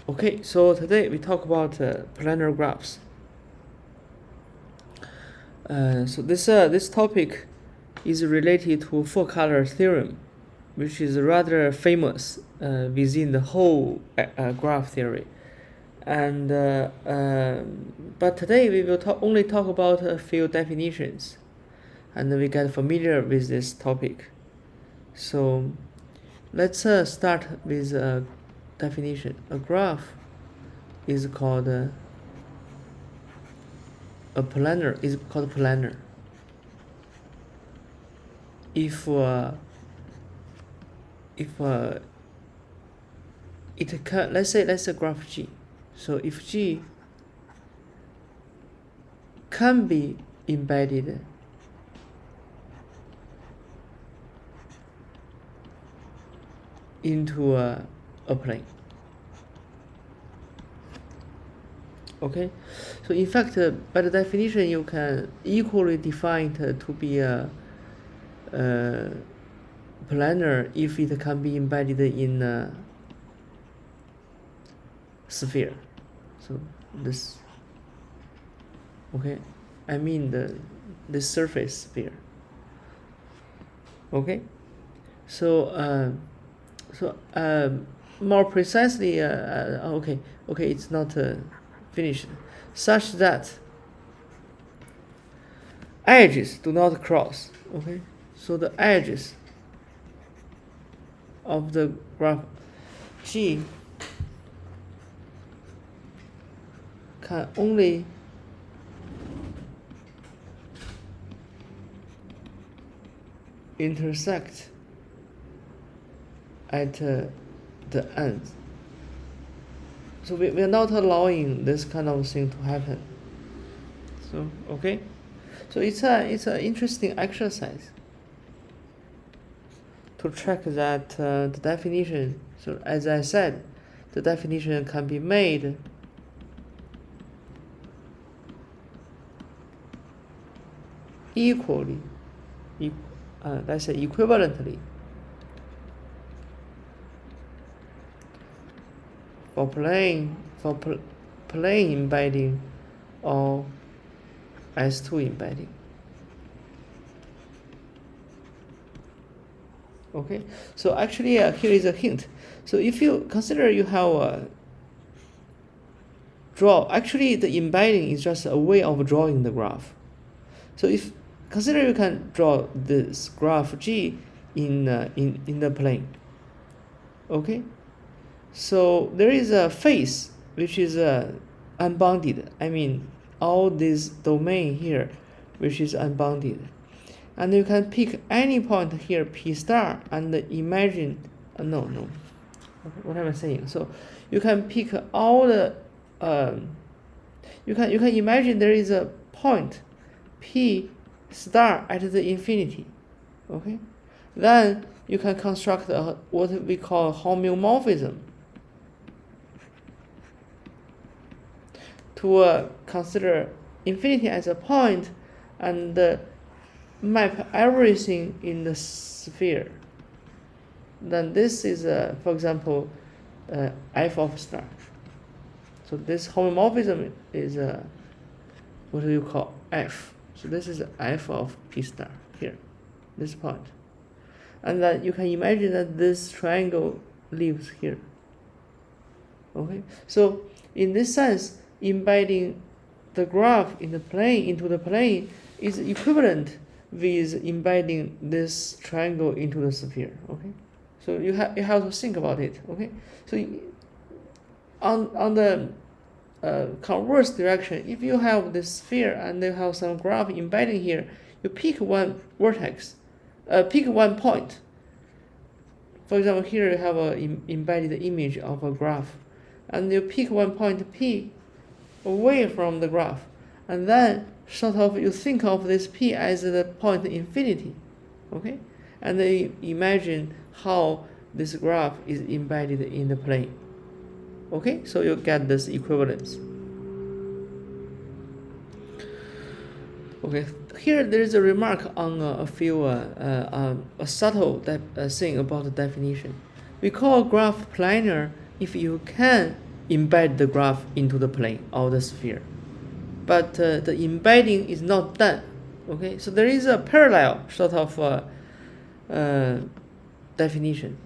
Okay, so today we talk about planar graphs. So this topic is related to four-color theorem, which is rather famous within the whole graph theory. And but today we will only talk about a few definitions, and we get familiar with this topic. So let's start with a definition. A graph is called a planar is called planar if it can, let's say graph G. So if G can be embedded into a plane. Okay, so in fact, by the definition, you can equally define it to be a planar if it can be embedded in a sphere. So this, okay, I mean the surface sphere. Okay, so more precisely, okay, it's not finished, such that edges do not cross. Okay, so the edges of the graph G can only intersect at the end. So we are not allowing this kind of thing to happen. So okay, so it's an interesting exercise to check that the definition. So as I said, the definition can be made equally, let's say equivalently, for plane embedding or S2 embedding. Okay, so actually here is a hint. So if you consider you have a actually the embedding is just a way of drawing the graph. So if consider you can draw this graph G in the plane. Okay, so there is a face which is unbounded. I mean, all this domain here, which is unbounded, and you can pick any point here, P star, and imagine. No. What am I saying? So you can pick all the. You can imagine there is a point, P star at the infinity. Okay, then you can construct what we call homeomorphism to consider infinity as a point and map everything in the sphere. Then this is, for example, f of star. So this homomorphism is what do you call f? So this is f of p star here, this point. And then you can imagine that this triangle lives here. Okay, so in this sense, embedding the graph in the plane into the plane is equivalent with embedding this triangle into the sphere. Okay, so you have to think about it. Okay, so on the converse direction, if you have this sphere and you have some graph embedding here, you pick one vertex, pick one point. For example, here you have an embedded image of a graph, and you pick one point P away from the graph, and then sort of you think of this P as the point infinity, okay? And then you imagine how this graph is embedded in the plane. Okay, so you get this equivalence. Okay, here there is a remark on a few a subtle thing about the definition. We call a graph planar if you can embed the graph into the plane or the sphere. But the embedding is not done. Okay, so there is a parallel sort of definition.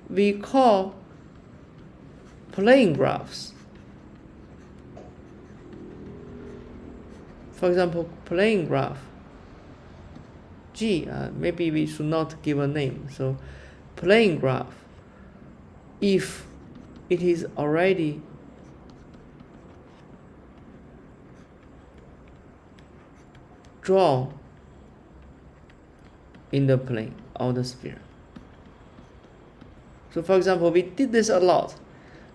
We call plane graphs. For example, plane graph. G, maybe we should not give a name. So plane graph, if it is already drawn in the plane or the sphere. So for example, we did this a lot.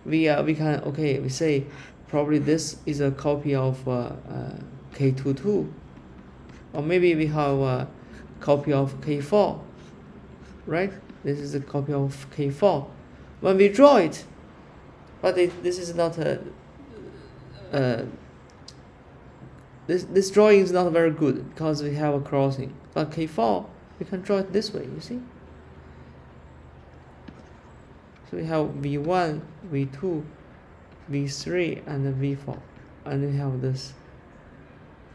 We can, okay, we say probably this is a copy of K22, or maybe we have a copy of K4, right? This is a copy of K4. When we draw it, but this is not a this drawing is not very good because we have a crossing. But K4, we can draw it this way, you see? So we have V1, V2, V3, and V4. And we have this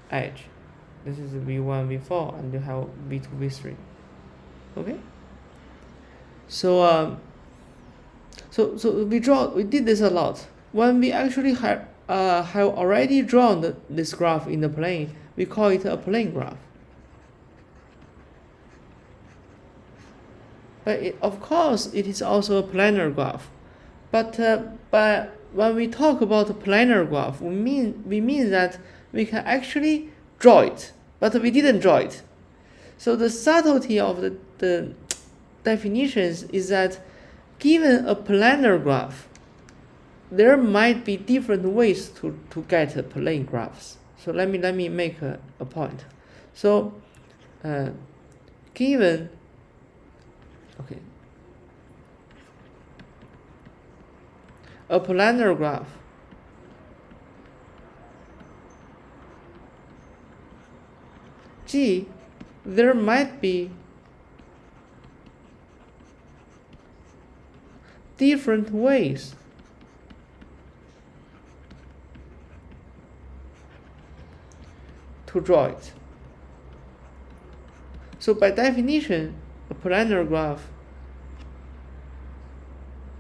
edge. This is V1, V4, and you have V2, V3. Okay? So we did this a lot. When we actually have already drawn this graph in the plane, we call it a plane graph. But of course, it is also a planar graph. But when we talk about a planar graph, we mean that we can actually draw it, but we didn't draw it. So the subtlety of the definitions is that given a planar graph, there might be different ways to get plane graphs. So let me make a point. So given a planar graph G, there might be different ways to draw it. So by definition, a planar graph,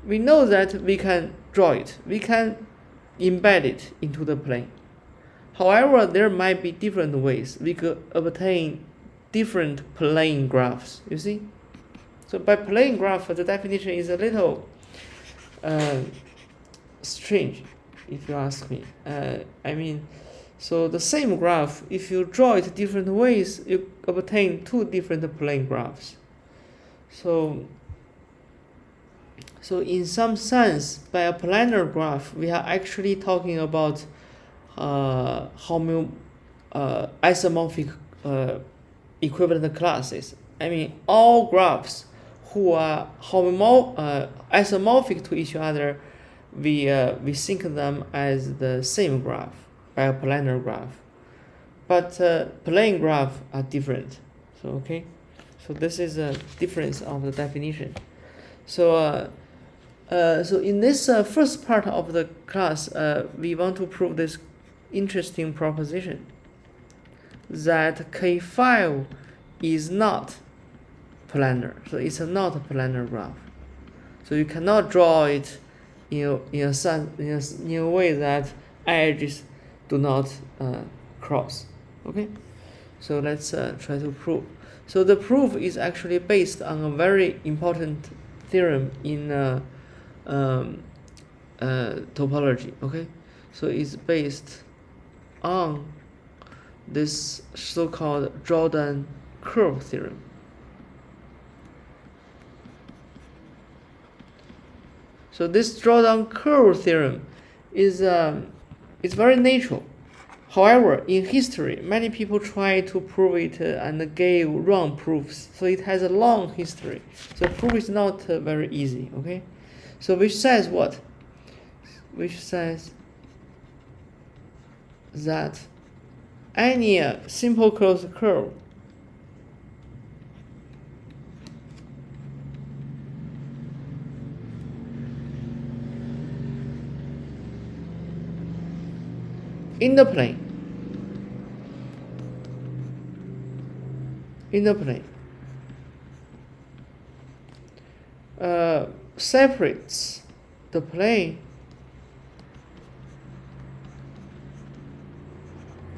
we know that we can draw it, we can embed it into the plane. However, there might be different ways we could obtain different plane graphs, you see? So by plane graph, the definition is a little strange, if you ask me. I mean, so the same graph, if you draw it different ways, you obtain two different plane graphs. So in some sense, by a planar graph, we are actually talking about isomorphic equivalent classes. I mean, all graphs who are isomorphic to each other, we think them as the same graph by a planar graph. But plane graphs are different. So okay, so this is a difference of the definition. So in this first part of the class, we want to prove this interesting proposition that K5 is not planar. So it's not a planar graph. So you cannot draw it in a way that edges do not cross. Okay, so let's try to prove. So the proof is actually based on a very important theorem in topology. Okay, so it's based on this so-called Jordan curve theorem. So this Jordan curve theorem is it's very natural. However, in history, many people try to prove it and gave wrong proofs. So it has a long history. So proof is not very easy. Okay, so which says what? Which says that any simple closed curve in the plane, separates the plane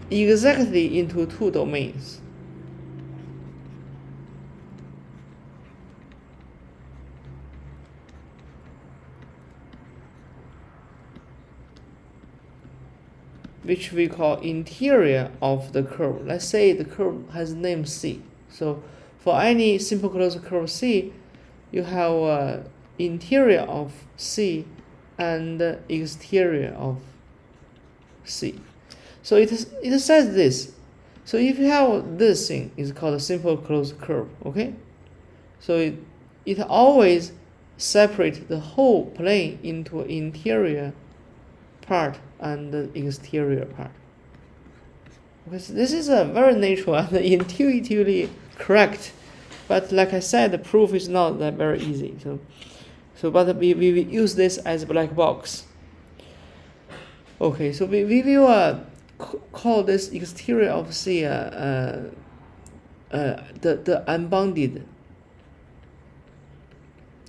exactly into two domains. Which we call interior of the curve. Let's say the curve has name C. So for any simple closed curve C, you have interior of C and exterior of C. So it says this. So if you have this thing, it's called a simple closed curve. Okay. So it always separates the whole plane into interior part and the exterior part. Because this is a very natural and intuitively correct, but like I said, the proof is not that very easy. But we use this as a black box. Okay, so we will call this exterior of C the unbounded.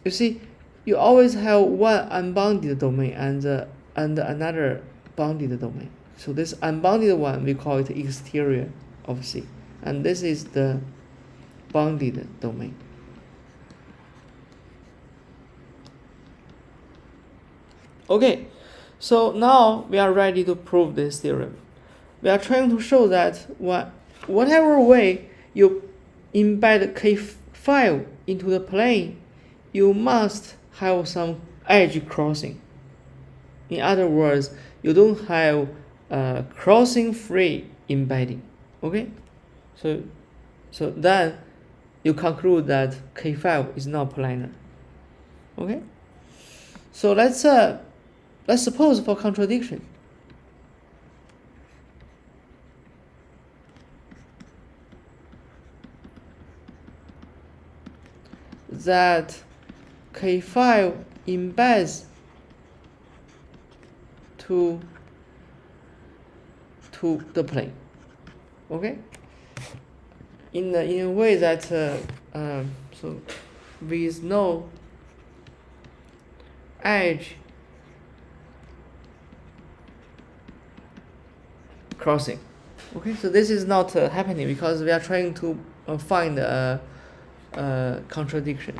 You see, you always have one unbounded domain and another bounded domain. So this unbounded one, we call it exterior of C. And this is the bounded domain. Okay, so now we are ready to prove this theorem. We are trying to show that whatever way you embed K5 into the plane, you must have some edge crossing. In other words, you don't have crossing-free embedding. Okay, so then you conclude that K5 is not planar. Okay, so let's suppose for contradiction that K5 embeds to the plane. Okay, in a way that so with no edge crossing. Okay, so this is not happening because we are trying to find a contradiction.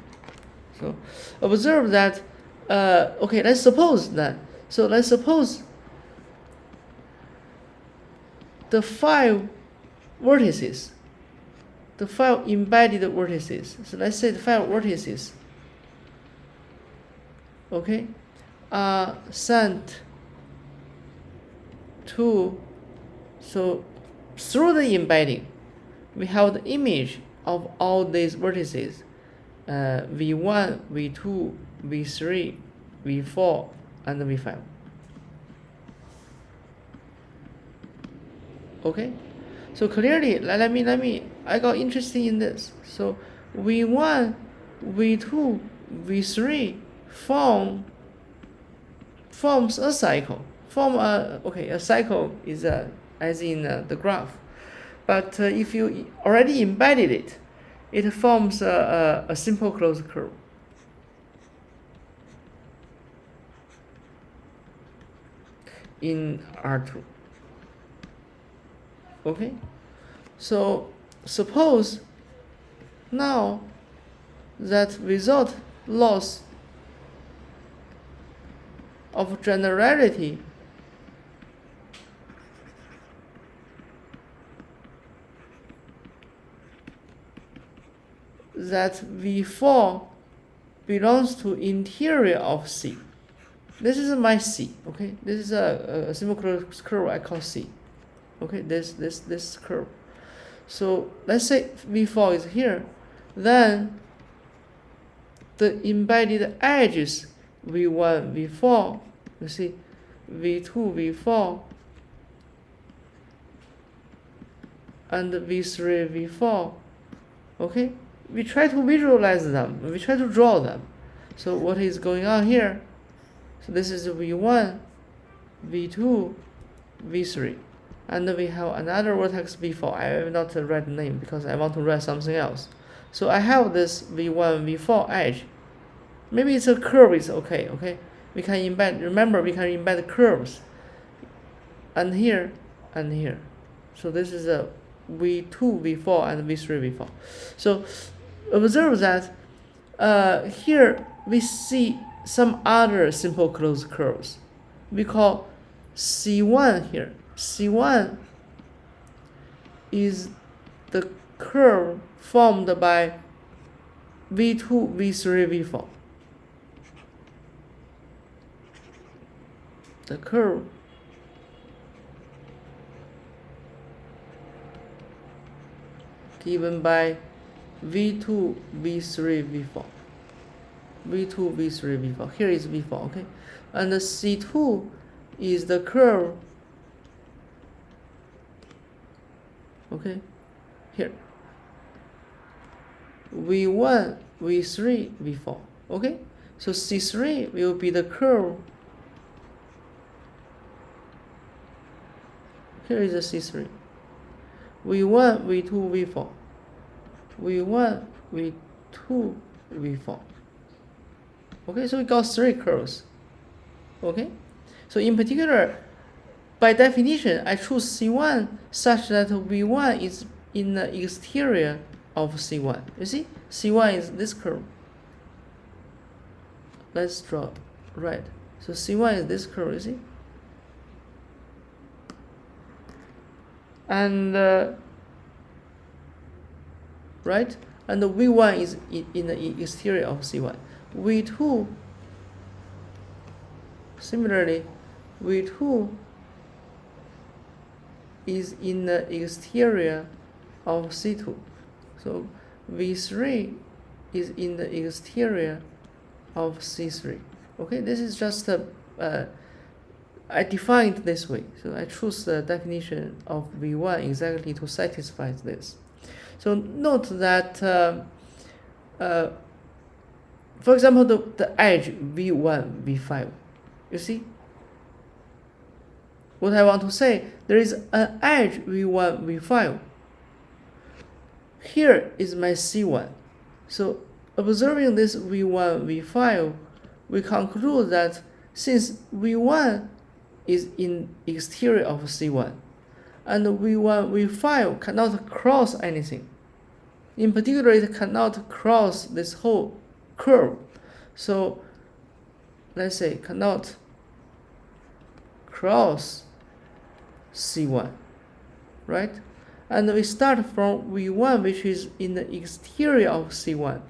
So observe that. Okay, let's suppose that. So let's suppose the 5 vertices, the 5 embedded vertices. So let's say the 5 vertices, okay, are sent to, so through the embedding, we have the image of all these vertices, V1, V2, V3, V4, and V5. Okay, so clearly, let me. I got interested in this. So V1, V2, V3 forms a cycle. A cycle is as in the graph, but if you already embedded it, it forms a simple closed curve. In R2. Okay, so suppose now that without loss of generality, that V4 belongs to interior of C. This is my C. Okay, this is a simple curve I call C. Okay, this curve. So let's say V4 is here, then the embedded edges V1, V4, you see, V2, V4, and V3, V4. Okay, we try to visualize them, we try to draw them. So what is going on here? So this is V1, V2, V3. And we have another vertex V4. I will not write the name because I want to write something else. So I have this V1, V4 edge. Maybe it's a curve, it's okay, okay? We can embed, remember we can embed curves. And here, and here. So this is a V2, V4, and V3, V4. So observe that here we see some other simple closed curves. We call C1 here. C1 is the curve formed by V2, V3, V4. The curve given by V2, V3, V4. V2, V3, V4. Here is V4, okay? And the C2 is the curve, okay? Here. V1, V3, V4, okay? So C3 will be the curve. Here is the C3. V1, V2, V4. V1, V2, V4. Okay, so we got 3 curves. Okay, so in particular, by definition, I choose C1 such that V1 is in the exterior of C1. You see, C1 is this curve. Let's draw red. So C1 is this curve, you see? And right, and the V1 is in the exterior of C1. V2, similarly, V2 is in the exterior of C2. So V3 is in the exterior of C3. Okay, this is just I defined this way. So I choose the definition of V1 exactly to satisfy this. So note that, for example, the edge V1, V5, you see? What I want to say, there is an edge V1, V5. Here is my C1. So observing this V1, V5, we conclude that since V1 is in exterior of C1, and V1, V5 cannot cross anything. In particular, it cannot cross this whole curve. So let's say cannot cross C1, right? And we start from V1, which is in the exterior of C1,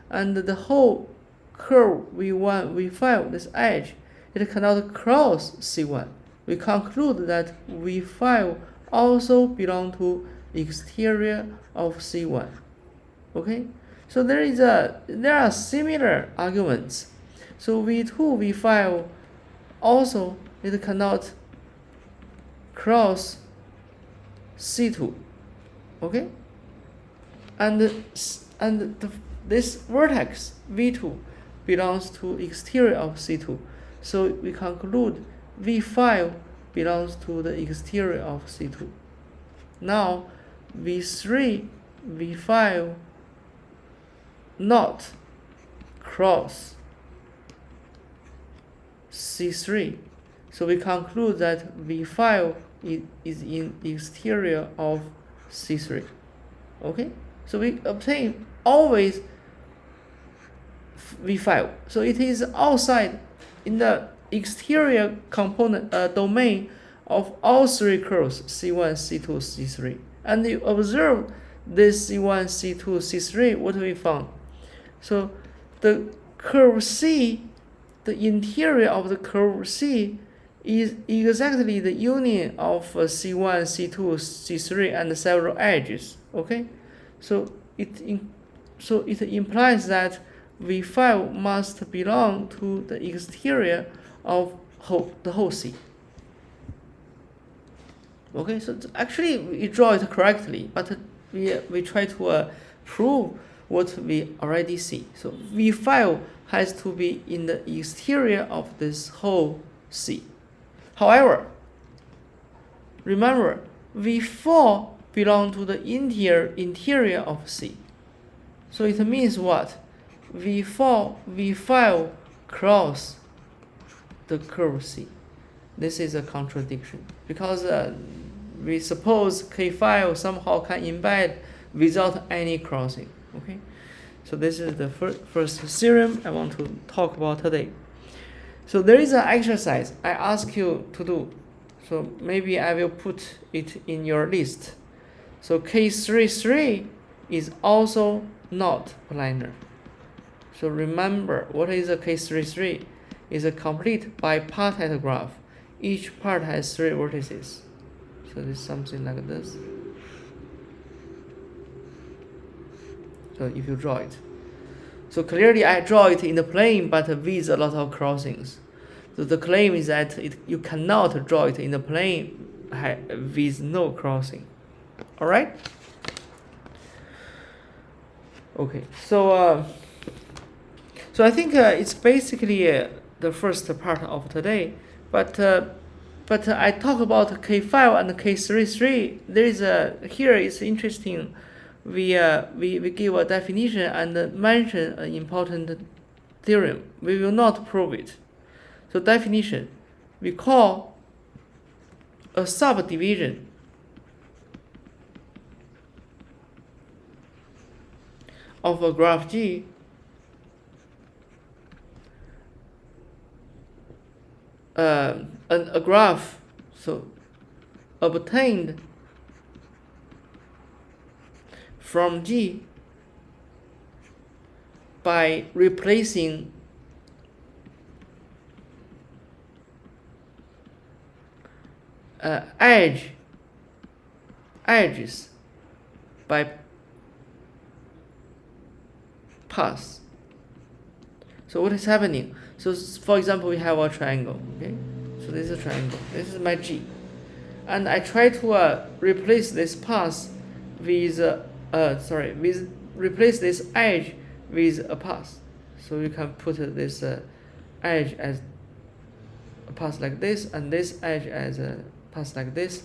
and the whole curve V1, V5, this edge, it cannot cross C1. We conclude that V5 also belong to exterior of C1. Okay, so there are similar arguments. So V2, V5 also it cannot cross C2. Okay, and this vertex V2 belongs to exterior of C2. So we conclude V5 belongs to the exterior of C2. Now V3, V5 not cross C3. So we conclude that V5 is in the exterior of C3. Okay? So we obtain always V5. So it is outside in the exterior component domain of all 3 curves, C1, C2, C3. And you observe this C1, C2, C3, what we found? So the curve C, the interior of the curve C is exactly the union of C1, C2, C3 and several edges. Okay? So it implies that V5 must belong to the exterior of the whole C. Okay, so actually we draw it correctly, but we try to prove what we already see. So V5 has to be in the exterior of this whole C. However, remember V4 belong to the interior of C. So it means what? V4, V5 cross the curve C. This is a contradiction because we suppose K5 somehow can embed without any crossing. Okay, so this is the first theorem I want to talk about today. So there is an exercise I ask you to do. So maybe I will put it in your list. So K33 is also not planar. So remember, what is a K33? It's a complete bipartite graph. Each part has 3 vertices. So this is something like this. So if you draw it. So clearly I draw it in the plane, but with a lot of crossings. So the claim is that you cannot draw it in the plane with no crossing. All right? Okay, so I think it's basically the first part of today, but I talk about K5 and K33. There is here it's interesting. We give a definition and mention an important theorem. We will not prove it. So definition, we call a subdivision of a graph G a graph so obtained from G by replacing edges by paths. So what is happening? So for example, we have a triangle. Okay, so this is a triangle. This is my G, and I try to replace this path with replace this edge with a path. So you can put this edge as a path like this, and this edge as a path like this,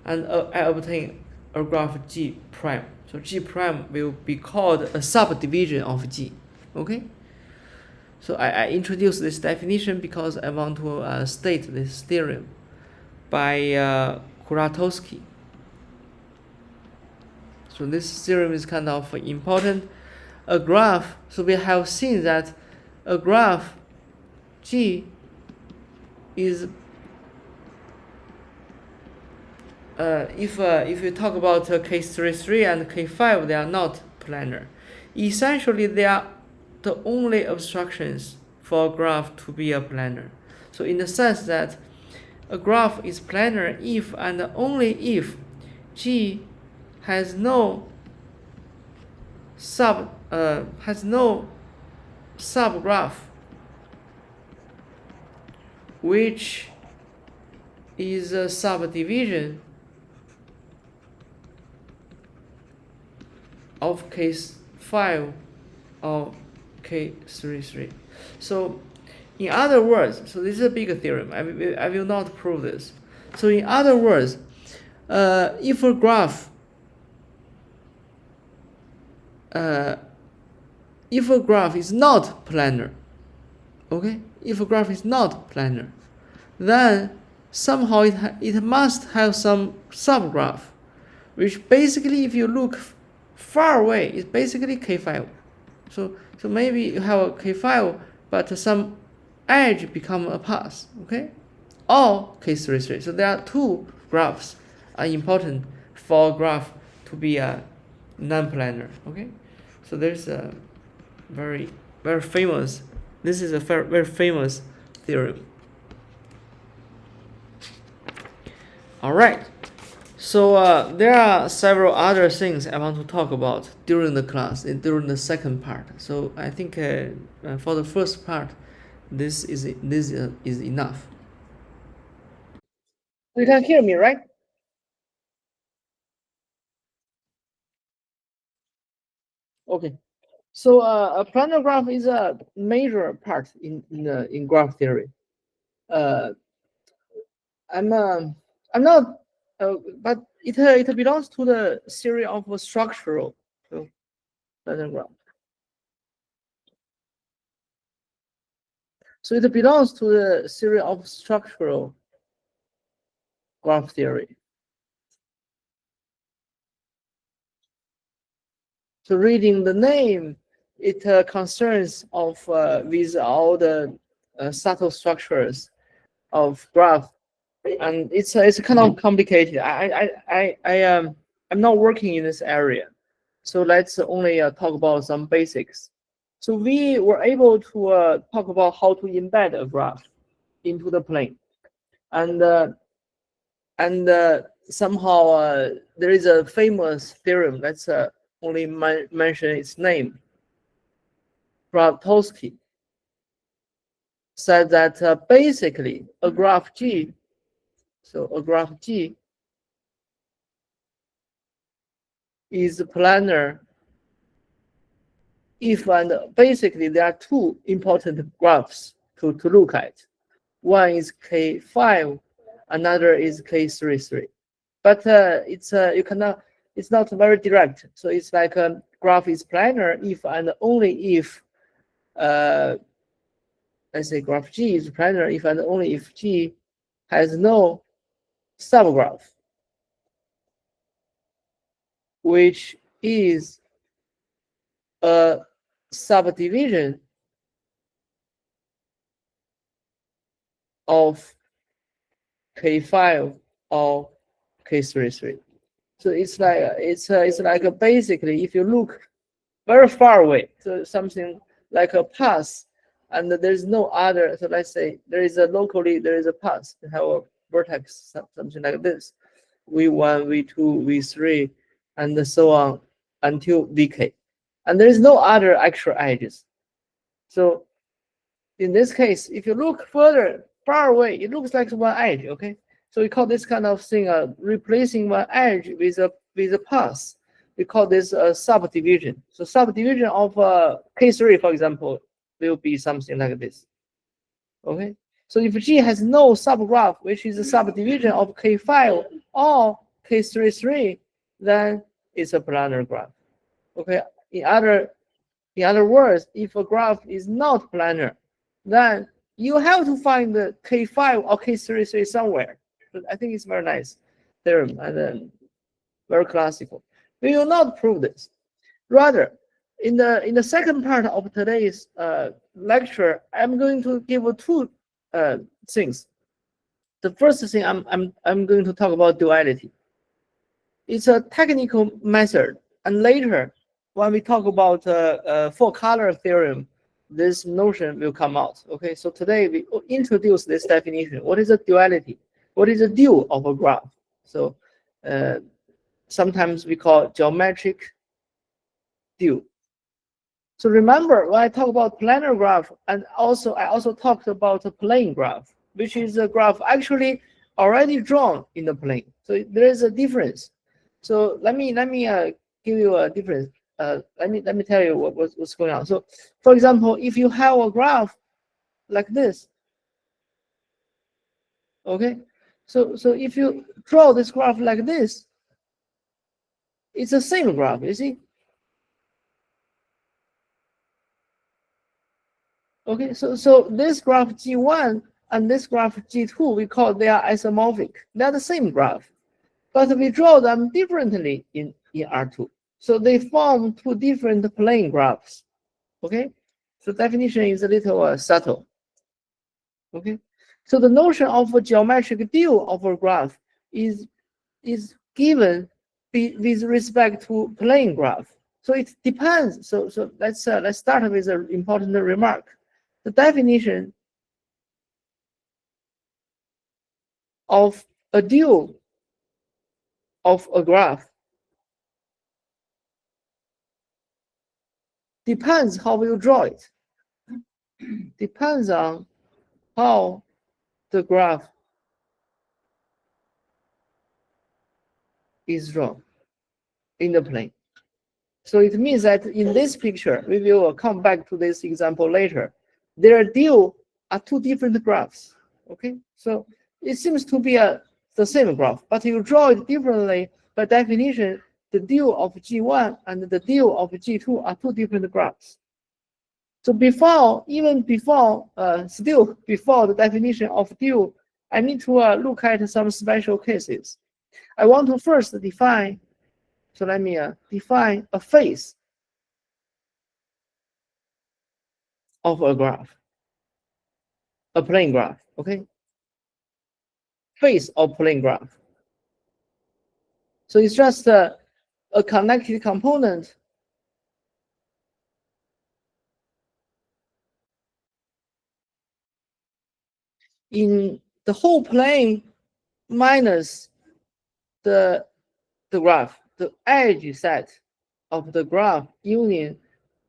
and I obtain a graph G prime. So G prime will be called a subdivision of G. Okay. So I introduce this definition because I want to state this theorem by Kuratowski. So this theorem is kind of important. A graph, so we have seen that a graph G is if we talk about K33 and K5, they are not planar. Essentially, they are the only obstructions for a graph to be a planar. So in the sense that a graph is planar if and only if G has no subgraph which is a subdivision of case 5 or K33. So in other words, so this is a big theorem. I will not prove this. So in other words, if a graph is not planar, okay, if a graph is not planar, then somehow it must have some subgraph, which basically, if you look far away, is basically K5. So maybe you have a K5, but some edge become a path, okay, or K33. So there are 2 graphs are important for a graph to be a non-planar, okay. So there's a very famous. This is a very famous theorem. All right. So there are several other things I want to talk about during the class, during the second part. So I think for the first part, this is enough. You can hear me, right? Okay. So a planar graph is a major part in graph theory. Uh, I'm not but it belongs to the series of structural planar graph. So it belongs to the series of structural graph theory. So reading the name, it concerns of with all the subtle structures of graph, and it's kind of complicated. I'm not working in this area, so let's only talk about some basics. So we were able to talk about how to embed a graph into the plane, and somehow there is a famous theorem. Let's only mention its name. Grabowski said that basically a graph G, so a graph G is planar if and basically there are two important graphs to look at. One is K5, another is K33. But you cannot, it's not very direct. So it's like a graph is planar if and only if let's say graph G is planar if and only if G has no subgraph, which is a subdivision of K5 or K33. So it's like basically if you look very far away, so something like a path, and there's no other. So let's say there is a path. You have a vertex, something like this, V1, V2, V3, and so on until Vk, and there is no other actual edges. So in this case, if you look far away, it looks like one edge. Okay, so we call this kind of thing replacing one edge with a path. We call this a subdivision. So subdivision of K3, for example, will be something like this. Okay, so if G has no subgraph, which is a subdivision of K5 or K33, then it's a planar graph. Okay, in other words, if a graph is not planar, then you have to find the K5 or K33 somewhere. But I think it's very nice theorem and then very classical. We will not prove this. Rather, in the second part of today's lecture, I'm going to give two things. The first thing I'm going to talk about duality. It's a technical method, and later when we talk about four-color theorem, this notion will come out. Okay, so today we introduce this definition. What is a duality? What is a dual of a graph? So sometimes we call geometric dual. So remember when I talk about planar graph, and I also talked about a plane graph, which is a graph actually already drawn in the plane. So there is a difference. So let me give you a difference. Let me tell you what's going on. So for example, if you have a graph like this, okay, so if you draw this graph like this, it's the same graph, you see. Okay, so this graph G1 and this graph G2, we call they are isomorphic. They are the same graph, but we draw them differently in R2. So they form two different plane graphs. Okay, so definition is a little subtle. Okay, so the notion of a geometric dual of a graph is given with respect to plane graph. So it depends. So let's start with an important remark. The definition of a dual of a graph depends how you draw it. Depends on how the graph is drawn in the plane. So it means that in this picture, we will come back to this example later. Their dual are two different graphs. Okay, so it seems to be a the same graph, but you draw it differently. By definition, the dual of G1 and the dual of G2 are two different graphs. So still before the definition of dual, I need to look at some special cases. I want to first define, so let me define a face of a graph, a plane graph, okay? Face of plane graph. So it's just a connected component in the whole plane minus the graph, the edge set of the graph union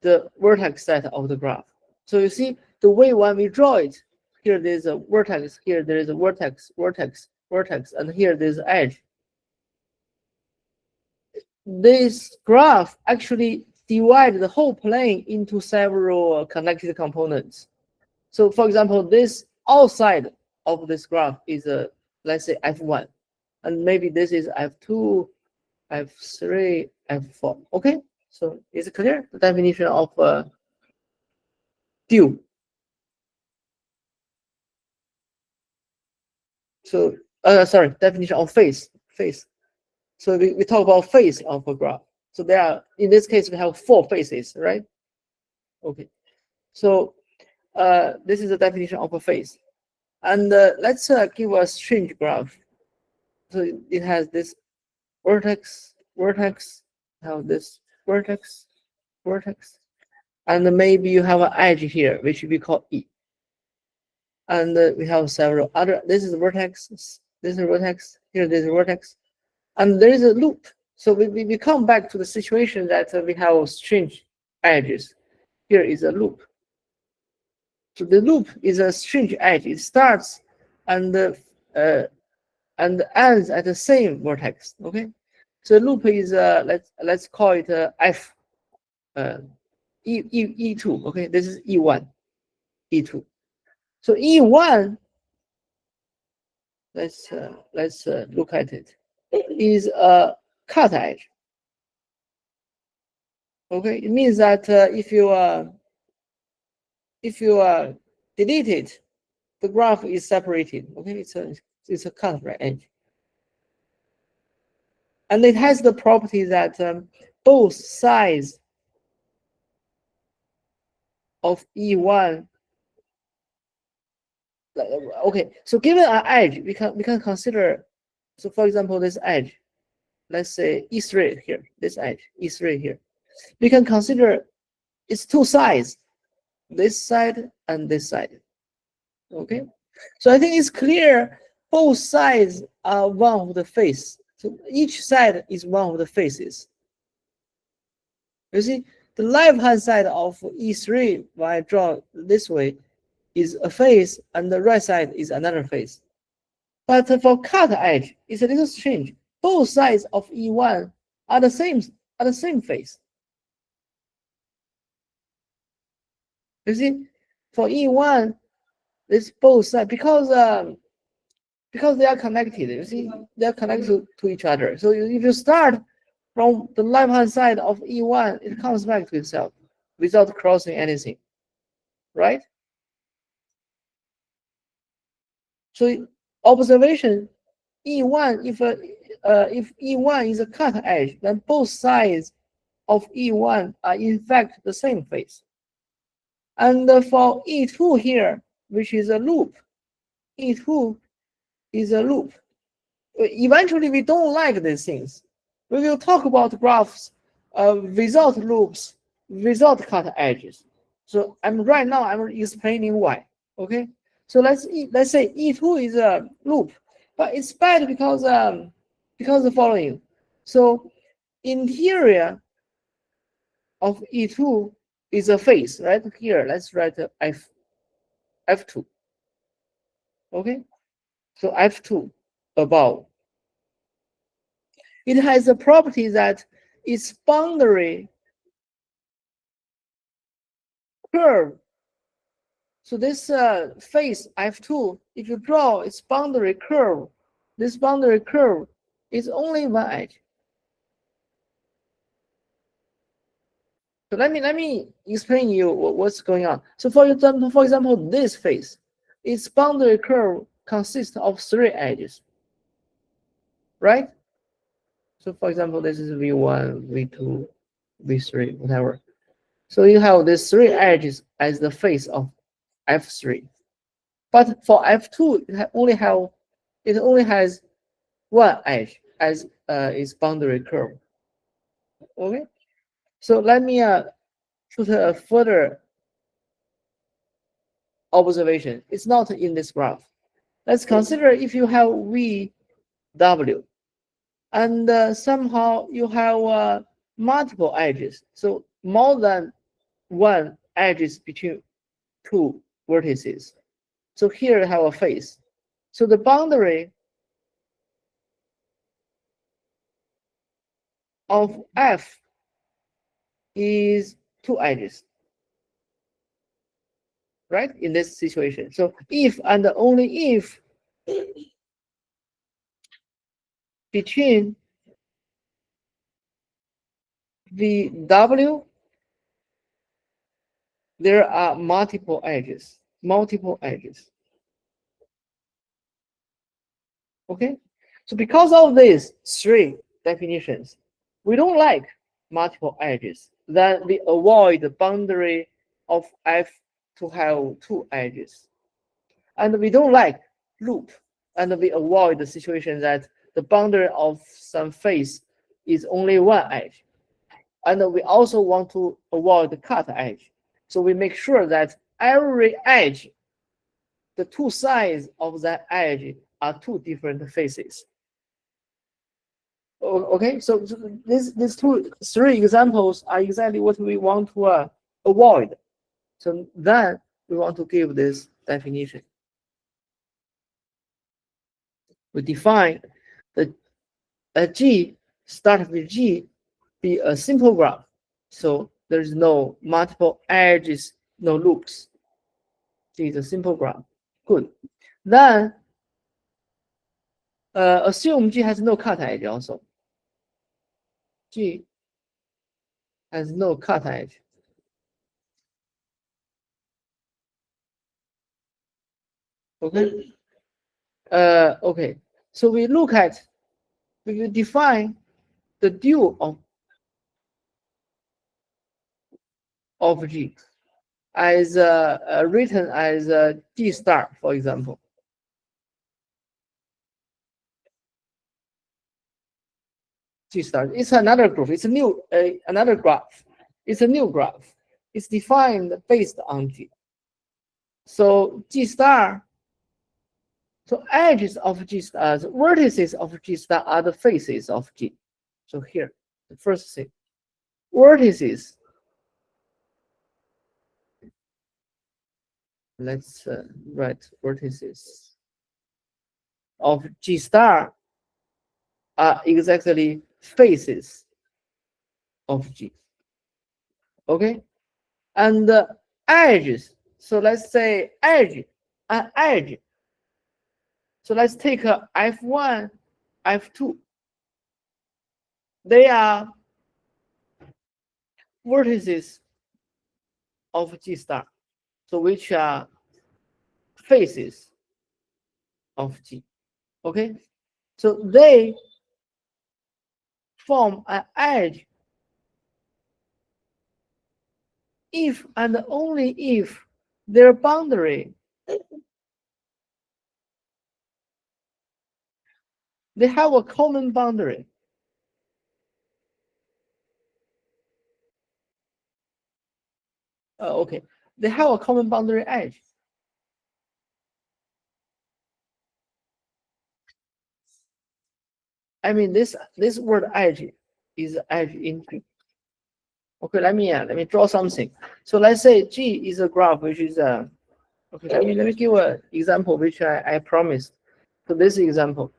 the vertex set of the graph. So you see the way when we draw it, here there's a vertex, here there is a vertex, vertex, vertex, and here there's edge. This graph actually divides the whole plane into several connected components. So for example, this outside of this graph is let's say F1, and maybe this is F2, F3, F4. Okay, so is it clear? The definition of dual. So sorry, definition of face. So we talk about face of a graph. So there are, in this case, we have 4 faces, right? Okay. So this is the definition of a face. And let's give a strange graph. So it has this vertex, have this vertex, and maybe you have an edge here, which we call E. And we have several other, this is vertex, this is vertex, here there's a vertex, and there is a loop. So we come back to the situation that we have strange edges. Here is a loop. So the loop is a strange edge. It starts and ends at the same vertex. Okay. So the loop is let's call it F E2. Okay, this is E1, E2. So E1, let's look at it. Is a cut edge. Okay, it means that if you delete it, the graph is separated. Okay, it's a cut right edge, and it has the property that both sides of E1. Okay, so given an edge, we can consider. So for example, this edge, let's say E3 here, this edge E3 here, we can consider its two sides, this side and this side. Okay, so I think it's clear both sides are one of the face. So each side is one of the faces. You see, the left hand side of E3, when I draw this way, is a face, and the right side is another face. But for cut edge, it's a little strange. Both sides of E1 are the same face. You see, for E1, it's both sides because they are connected. You see, they are connected to each other. So if you start from the left hand side of E1, it comes back to itself without crossing anything, right? So observation E1, if E1 is a cut edge, then both sides of E1 are in fact the same face. And for E2 here, which is a loop, E2 is a loop. Eventually, we don't like these things. We will talk about graphs without loops, without cut edges. So right now I'm explaining why. Okay. So let's say E2 is a loop, but it's bad because the following. So interior of E2 is a face, right? Here, let's write F2. Okay. So F2 above. It has a property that its boundary curve. So this face F2, if you draw its boundary curve this boundary curve is only one edge. So let me explain you what's going on. So for example, this face, its boundary curve consists of 3 edges, right? So for example, this is V1, V2, V3, whatever. So you have these 3 edges as the face of F3. But for F2, it only has 1 edge as its boundary curve. Okay. So let me put a further observation. It's not in this graph. Let's consider if you have VW and somehow you have multiple edges. So more than 1 edges between 2 vertices. So here you have a face. So the boundary of F is 2 edges, right? In this situation. So if and only if between VW there are multiple edges. Okay. So because of these 3 definitions, we don't like multiple edges. Then we avoid the boundary of F to have 2 edges. And we don't like loop. And we avoid the situation that the boundary of some face is only 1 edge. And we also want to avoid the cut edge. So we make sure that every edge, the 2 sides of that edge are 2 different faces. Okay, so these 3 examples are exactly what we want to avoid. So then we want to give this definition. We define the G start with G be a simple graph. So there is no multiple edges, no loops. G is a simple graph. Good. Then assume G has no cut edge also. G has no cut edge. Okay. Okay. So we will define the dual of G as written as G star, for example. G star. It's another group. It's a new another graph. It's a new graph. It's defined based on G. So G star. So edges of G star, the vertices of G star are the faces of G. So here, the first thing, vertices. Let's write vertices of G star are exactly faces of G. Okay, and edges. So let's say edge, an edge. So let's take F1, F2. They are vertices of G star, so which are faces of G. Okay, so they form an edge if and only if their boundary, they have a common boundary. Okay, they have a common boundary edge. I mean, this word edge is edge in Greek. Okay, let me draw something. So let's say G is a graph which is okay. Let me give an example which I promised. So this example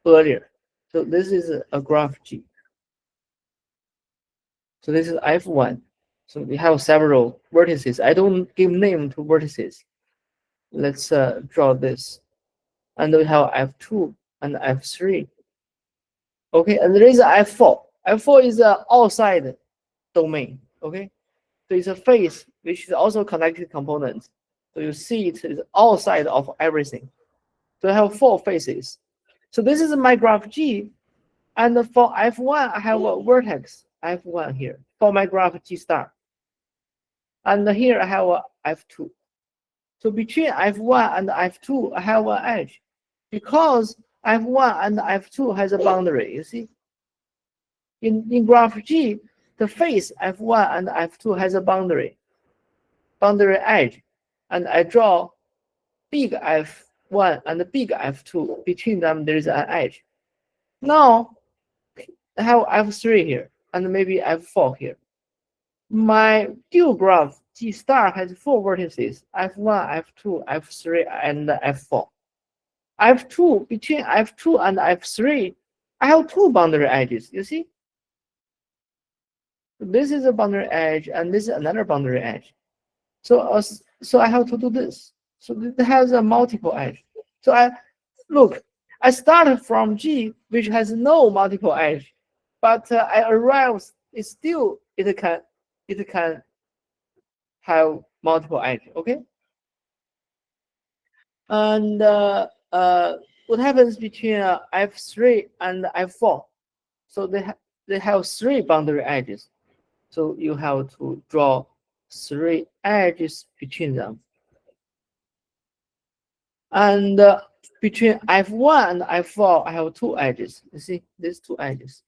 earlier. So this is a graph G. So this is F1. So we have several vertices. I don't give name to vertices. Let's draw this. and we have F2 and F3. Okay, and there is F4. F4 is an outside domain. Okay, so it's a face which is also connected component. So you see it is outside of everything. So I have 4 faces. So this is my graph G, and for F1 I have a vertex F1 here for my graph G star, and here I have a F2. So between F1 and F2 I have an edge, because F1 and F2 has a boundary. You see, in graph G, the face F1 and F2 has a boundary edge, and I draw big F1 and big F2. Between them there is an edge. Now I have F3 here and maybe F4 here. My dual graph G star has 4 vertices: F1, F2, F3, and F4. F2, between F2 and F3, I have 2 boundary edges. You see, this is a boundary edge, and this is another boundary edge. So I have to do this. So it has a multiple edge. So I started from G, which has no multiple edge, but I arrive. It can have multiple edge. Okay. And what happens between F3 and F4? So they have 3 boundary edges. So you have to draw 3 edges between them. And between F1 and F4, I have 2 edges. You see these 2 edges.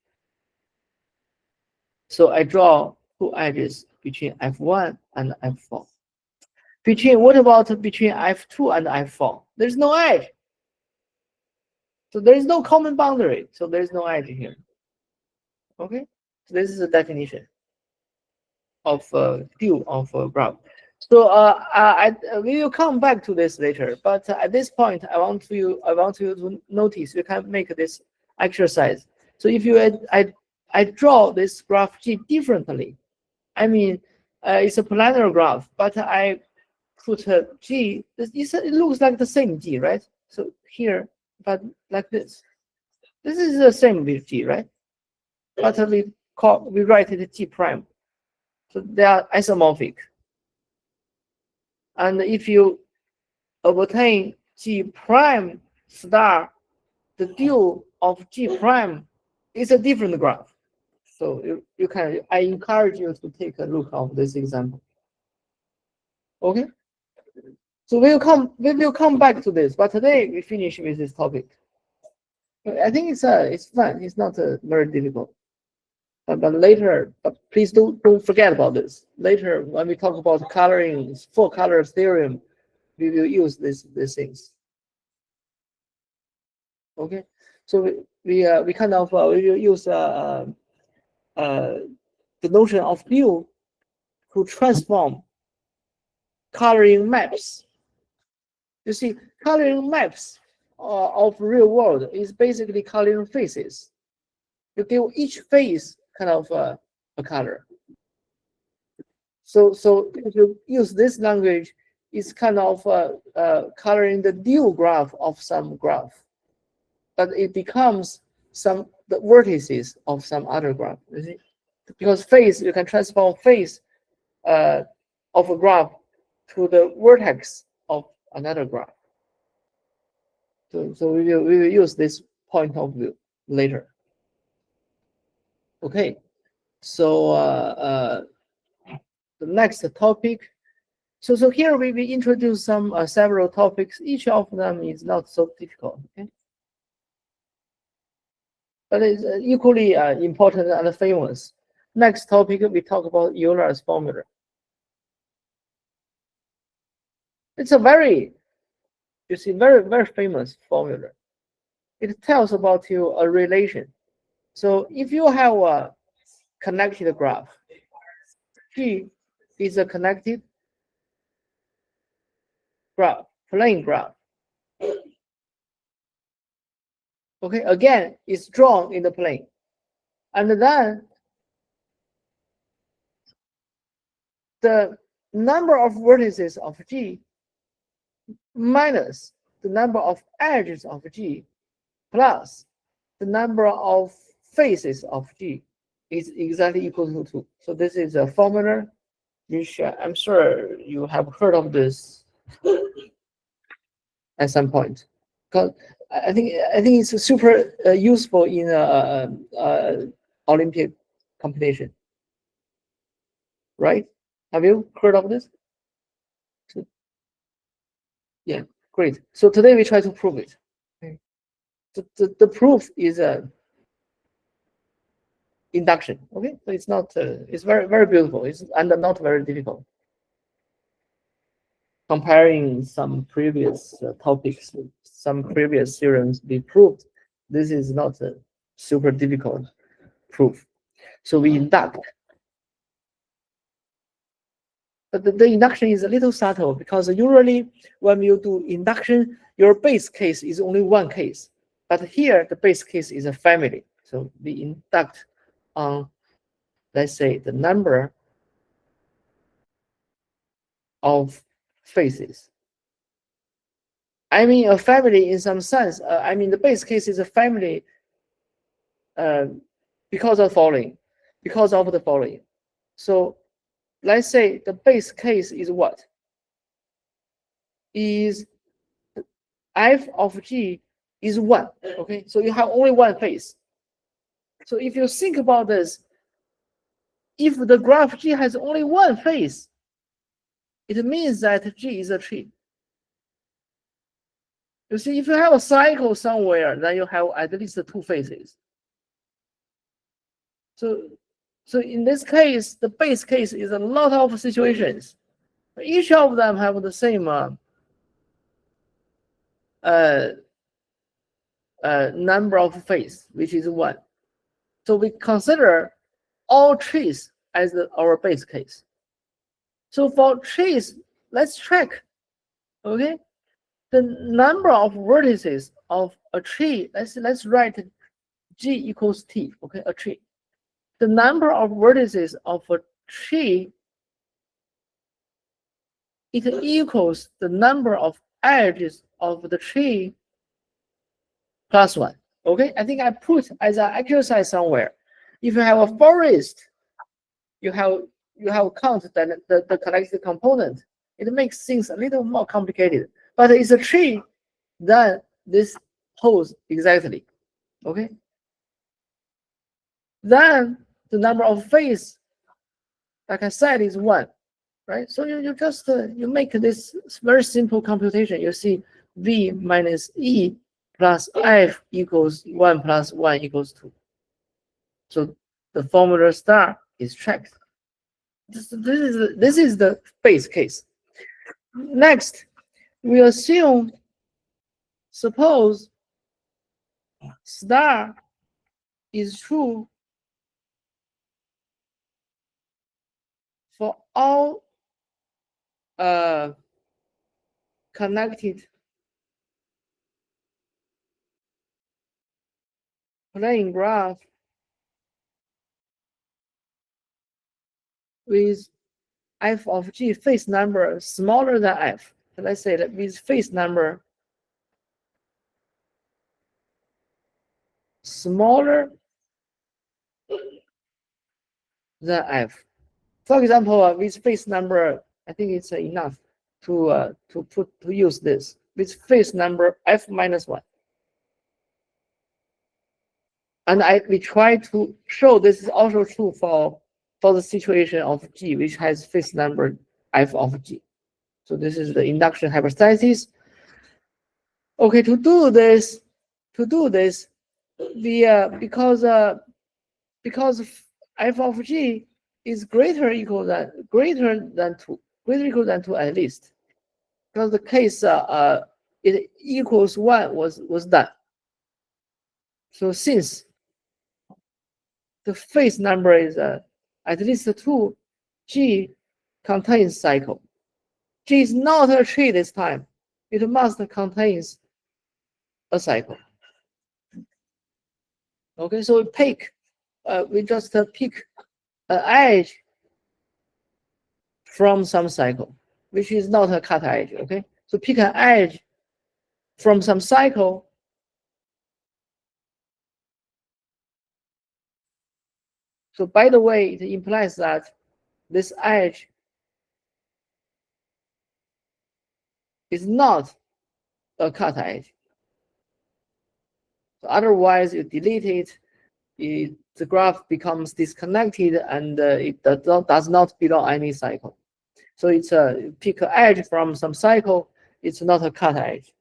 So I draw 2 edges between F1 and F4. What about between F2 and F4? There's no edge. So there is no common boundary. So there is no edge here. Okay. So this is the definition of dual of graph. So we will come back to this later. But at this point, I want you to notice you can make this exercise. So if I draw this graph G differently, I mean it's a planar graph, but I put a G. It looks like the same G, right? So here, but like this. This is the same with G, right? But we write it G prime. So they are isomorphic. And if you obtain G prime star, the dual of G prime is a different graph. So I encourage you to take a look of this example. Okay. So we will come back to this, but today we finish with this topic. I think it's fun. It's not very difficult. But later, please don't forget about this. Later, when we talk about coloring, 4 color theorem, we will use these things. Okay, so we kind of we will use the notion of view to transform coloring maps. You see, coloring maps of real world is basically coloring faces. You give each face kind of a color. So if you use this language, it's kind of coloring the dual graph of some graph, but it becomes the vertices of some other graph. You see, because face, you can transform face of a graph to the vertex of another graph. So we will use this point of view later. Okay, so the next topic. So here we introduce some several topics. Each of them is not so difficult, okay? But it's equally important and famous. Next topic, we talk about Euler's formula. It's a very famous formula. It tells about a relation. So if you have a connected graph, G is a connected graph, plane graph. Okay, again, it's drawn in the plane. And then the number of vertices of G minus the number of edges of G plus the number of faces of G is exactly equal to 2. So this is a formula which I'm sure you have heard of this at some point. Because I think it's super useful in Olympic competition, right? Have you heard of this? Yeah, great. So today we try to prove it. Okay. The proof is induction. Okay, so it's not it's very beautiful. It's and not very difficult. Comparing some previous topics, some previous theorems we proved, this is not a super difficult proof. So we induct. But the induction is a little subtle because usually when you do induction, your base case is only one case. But here the base case is a family. So we induct on, let's say, the number of faces. I mean, a family in some sense. I mean, the base case is a family because of the following. So let's say the base case is what? Is f of g is 1. Okay, so you have only one face. So if you think about this, if the graph G has only one face, it means that G is a tree. You see, if you have a cycle somewhere, then you have at least 2 faces. So in this case, the base case is a lot of situations. Each of them have the same number of faces, which is 1. So we consider all trees as our base case. So for trees, let's check. Okay, the number of vertices of a tree. Let's write G equals T. Okay, a tree. The number of vertices of a tree, it equals the number of edges of the tree plus 1. Okay, I think I put as an exercise somewhere. If you have a forest, you have count the connected component. It makes things a little more complicated. But it's a tree, then this holds exactly. Okay. Then the number of faces, like I said, is 1, right? So you just you make this very simple computation. You see V minus E plus F equals 1 plus 1 equals 2. So the formula star is checked. This is the base case. Next, we assume, suppose star is true for all connected plane graph with f of g face number smaller than f. So let's say that with face number smaller than f. For example, with face number, I think it's enough to use this with face number f minus 1. And we try to show this is also true for the situation of G, which has face number f of G. So this is the induction hypothesis. Okay, to do this, the because f of G is greater equal than 2 at least, because the case it equals 1 was done. So since the phase number is at least 2, G contains cycle. G is not a tree this time. It must contains a cycle. Okay, so we just pick an edge from some cycle, which is not a cut edge. Okay, so pick an edge from some cycle. So by the way, it implies that this edge is not a cut edge. So otherwise, you delete it, the graph becomes disconnected, and it does not belong any cycle. So it's a pick an edge from some cycle. It's not a cut edge.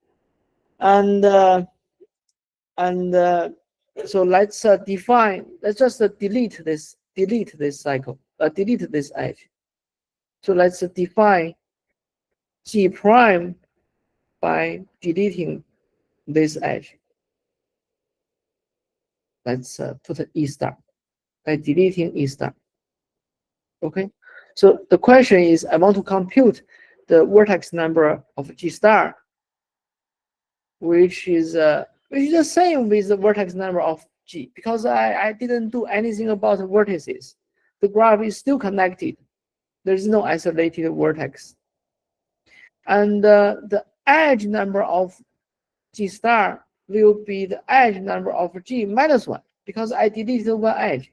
And so let's define. Let's just delete this cycle. Delete this edge. So let's define G prime by deleting this edge. Let's put E star by deleting E star. Okay. So the question is, I want to compute the vertex number of G star, which is the same with the vertex number of G, because I didn't do anything about the vertices. The graph is still connected. There is no isolated vertex. And the edge number of G star will be the edge number of G minus 1, because I deleted one edge.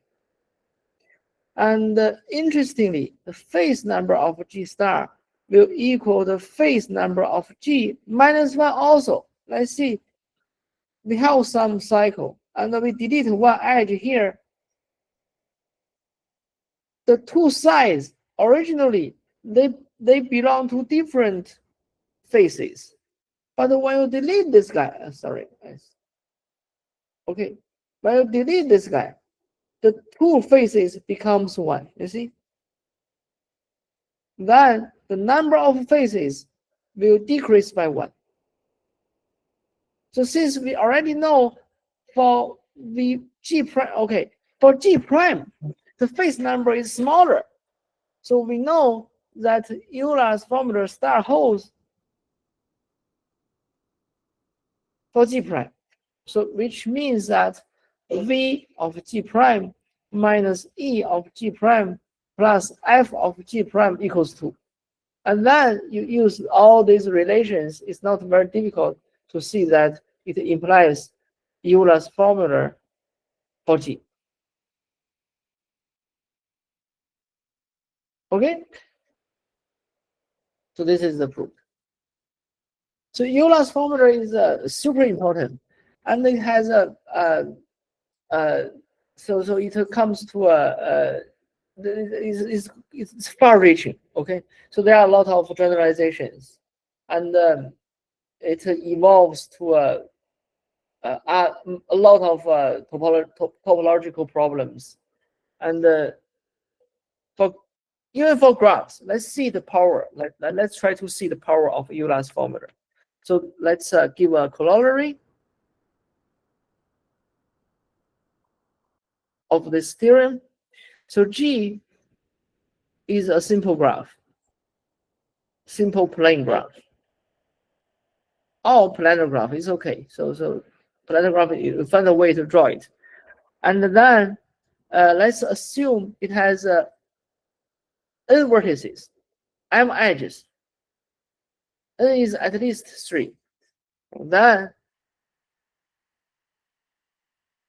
And interestingly, the phase number of G star will equal the phase number of G minus 1 also. Let's see. We have some cycle, and we delete one edge here. The two sides originally they belong to different phases, but when you delete this guy, okay, when you delete this guy, the two phases becomes one. You see, then the number of phases will decrease by one. So since we already know for the G prime, okay, for G prime, the phase number is smaller. So we know that Eula's formula star holds for G prime. So which means that V of G prime minus E of G prime plus F of G prime equals 2. And then you use all these relations. It's not very difficult to see that it implies Eula's formula for G. Okay? So this is the proof. So Eula's formula is super important, and it has so it comes to it's far-reaching. Okay, so there are a lot of generalizations, and it evolves to a lot of topological problems, and for even for graphs, let's see the power. Let's try to see the power of Eula's formula. So let's give a corollary of this theorem. So G is a simple graph, simple plane graph. Or planar graph is okay. So planar graph, you find a way to draw it. And then let's assume it has n vertices, m edges. N is at least 3. Then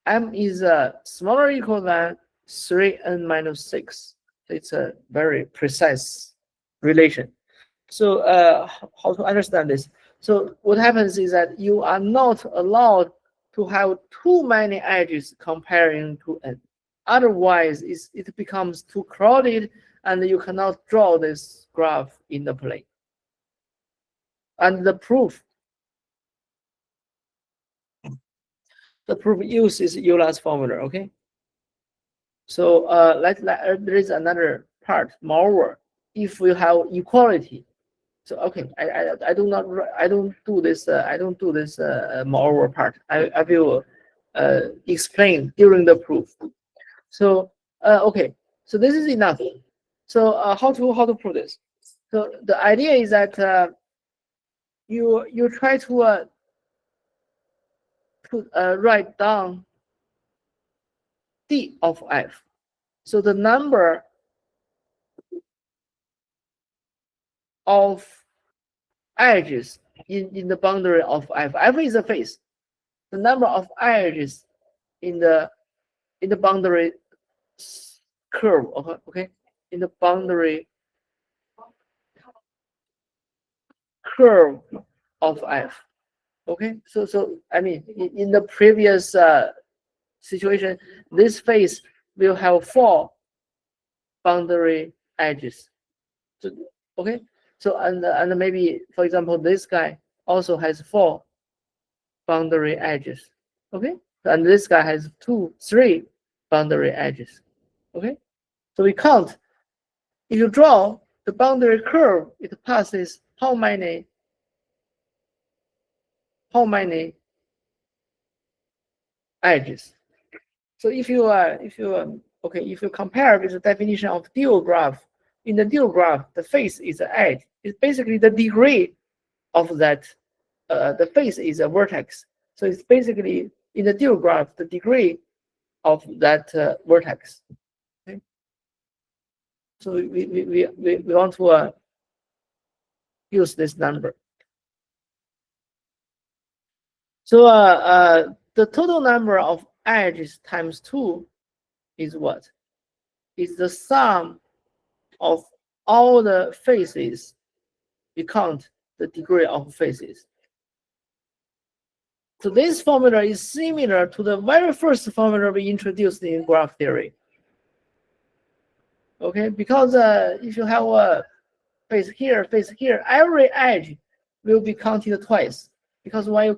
m is smaller or equal than 3n minus 6. It's a very precise relation. So how to understand this? So what happens is that you are not allowed to have too many edges comparing to n. Otherwise, it becomes too crowded, and you cannot draw this graph in the plane. And the proof uses Euler's formula. Okay. So there is another part. Moreover, if we have equality, so okay, I don't do this moreover part. I will explain during the proof. So okay, so this is enough. So how to prove this? So the idea is that you try to write down d of f. So the number of edges in the boundary of f. F is a face. The number of edges in the boundary curve. Okay, in the boundary curve of f. Okay, so I mean in the previous situation, this face will have 4 boundary edges. So, okay, so and maybe for example this guy also has 4 boundary edges. Okay, and this guy has 3 boundary edges. Okay, so we count. If you draw the boundary curve, it passes how many edges? So if you compare with the definition of dual graph, in the dual graph, the face is an edge. It's basically the degree of that. The face is a vertex. So it's basically in the dual graph the degree of that vertex. Okay. So we want to use this number. So the total number of edges times 2 is what? Is the sum of all the faces. We count the degree of faces. So this formula is similar to the very first formula we introduced in graph theory. Okay, because if you have a face here, every edge will be counted twice. Because when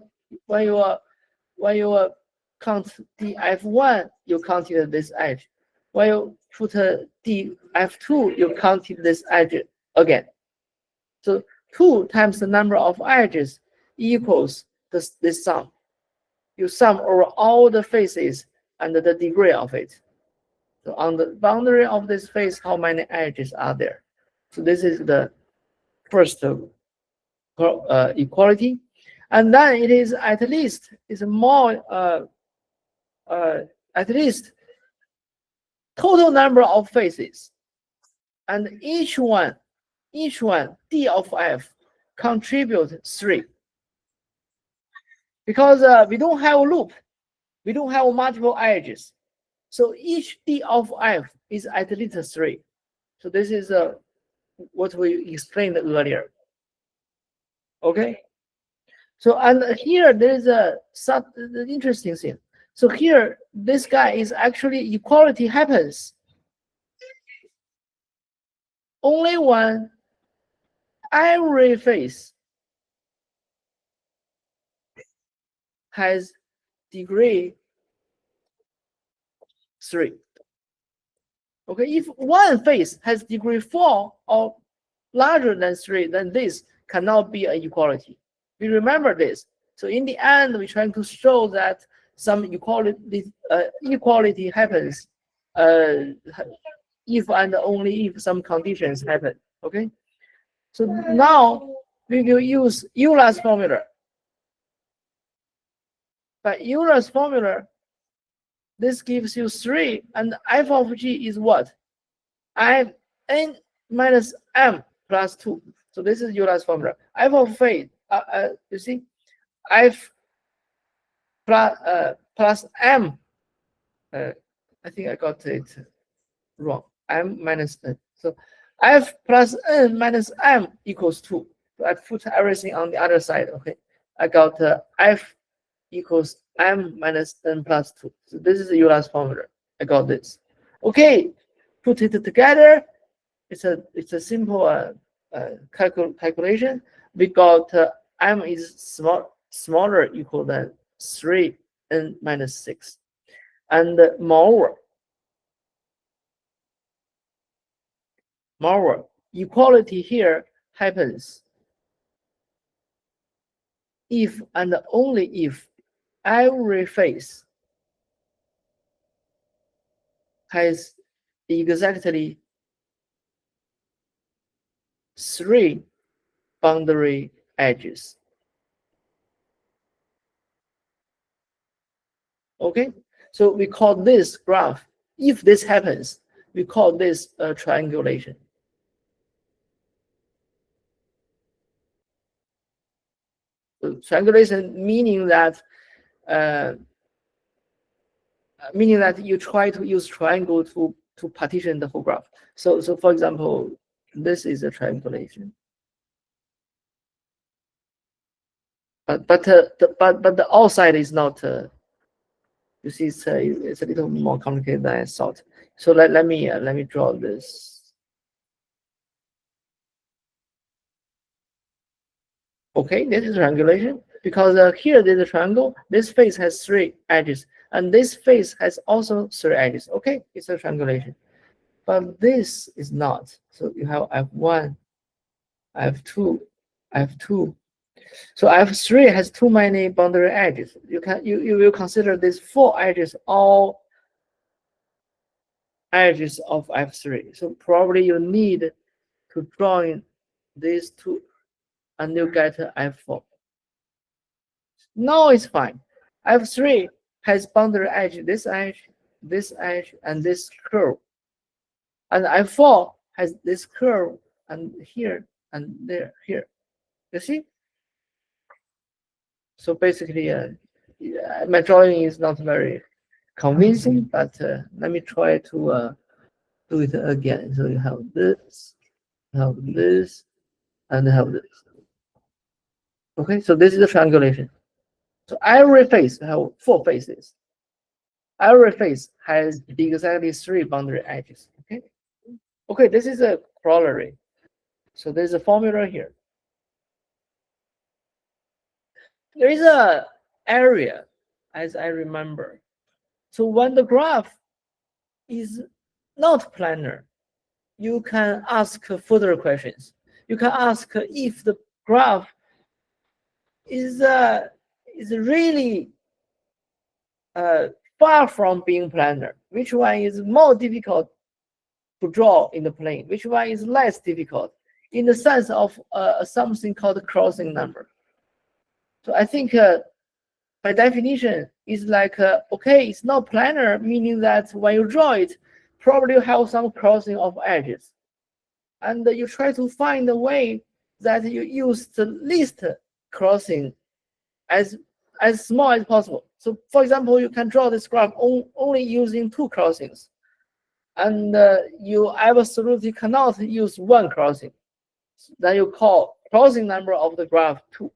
you count df1, you counted this edge. When you put df2, you counted this edge again. So 2 times the number of edges equals this sum. You sum over all the faces and the degree of it. So on the boundary of this face, how many edges are there? So this is the first equality. And then it is at least at least total number of faces. And each one, D of f, contribute 3. Because we don't have a loop, we don't have multiple edges. So each D of f is at least 3. So this is what we explained earlier. Okay. So and here there is a interesting thing. So here this guy is actually equality happens only when every face has degree 3. Okay, if one face has degree 4 or larger than 3, then this cannot be an equality. We remember this. So in the end, we're trying to show that some equality happens if and only if some conditions happen. Okay. So now we will use Eula's formula. By Eula's formula, this gives you 3, and f of g is what? N minus m plus 2. So this is Eula's formula. F of phi, you see, f plus m. I think I got it wrong. M minus n. So f plus n minus m equals 2. So I put everything on the other side. Okay, I got f equals m minus n plus 2. So this is Eula's formula. I got this. Okay, put it together. It's a simple calculation. We got m is smaller equal than 3n minus 6. And moreover, equality here happens if and only if every face has exactly 3 boundary edges. Okay, so we call this graph. If this happens, we call this triangulation. So triangulation meaning that you try to use triangle to partition the whole graph. So for example, this is a triangulation. But the outside is not. You see, it's a little more complicated than I thought. So let me draw this. Okay, this is triangulation because here there's a triangle. This face has 3 edges, and this face has also 3 edges. Okay, it's a triangulation, but this is not. So you have F1, F2, F2. So F3 has too many boundary edges. You will consider these 4 edges all edges of F3. So probably you need to join these 2 and you get F4. No, it's fine. F3 has boundary edge, this edge, and this curve. And F4 has this curve and here and there, here. You see? So basically, my drawing is not very convincing, but let me try to do it again. So you have this, and have this. Okay, so this is the triangulation. So every face has 4 faces. Every face has exactly 3 boundary edges. Okay. Okay, this is a corollary. So there's a formula here. There is a area, as I remember. So when the graph is not planar, you can ask further questions. You can ask if the graph is really far from being planar. Which one is more difficult to draw in the plane? Which one is less difficult in the sense of something called crossing number? So I think by definition, it's like, okay, it's not planar, meaning that when you draw it, probably you have some crossing of edges. And you try to find a way that you use the least crossing as small as possible. So for example, you can draw this graph only using 2 crossings. And you absolutely cannot use 1 crossing. Then you call crossing number of the graph 2.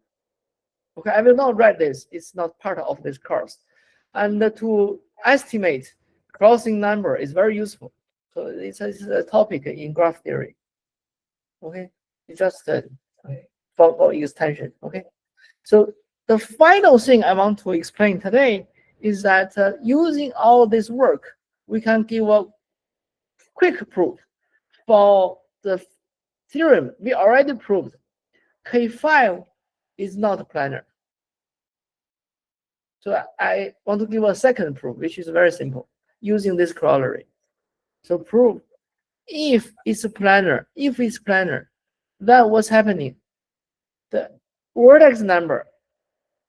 Okay, I will not write this. It's not part of this course. And to estimate crossing number is very useful. So it's a topic in graph theory. Okay, it's just for extension. Okay, so the final thing I want to explain today is that using all this work, we can give a quick proof for the theorem we already proved. K5 is not planar. So I want to give a second proof, which is very simple, using this corollary. So prove if it's planar, then what's happening? The vertex number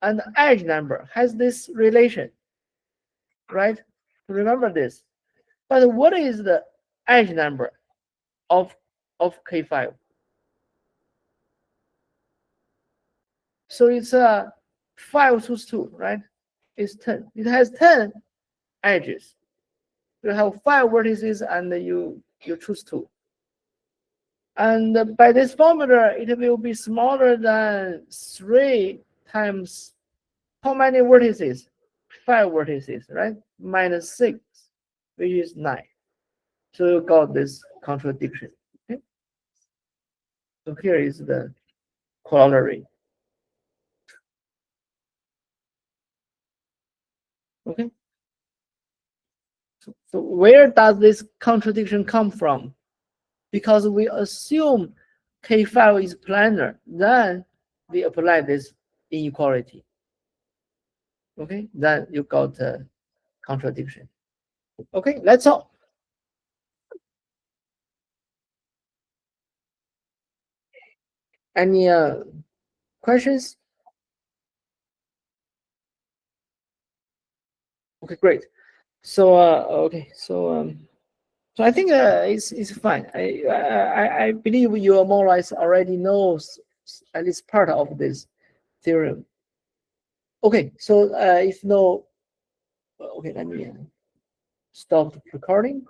and the edge number has this relation, right? Remember this. But what is the edge number of K5? So it's 5 choose 2, right? It's 10. It has 10 edges. You have 5 vertices and you choose 2. And by this formula, it will be smaller than 3 times how many vertices? 5 vertices, right? Minus 6, which is 9. So you got this contradiction. Okay? So here is the corollary. Okay. So where does this contradiction come from? Because we assume K5 is planar, then we apply this inequality. Okay, then you got a contradiction. Okay, that's all. Any questions? Okay, great. So okay, so I think it's fine. I believe you more or less already knows at least part of this theorem. Okay, so if no, okay, let me stop recording.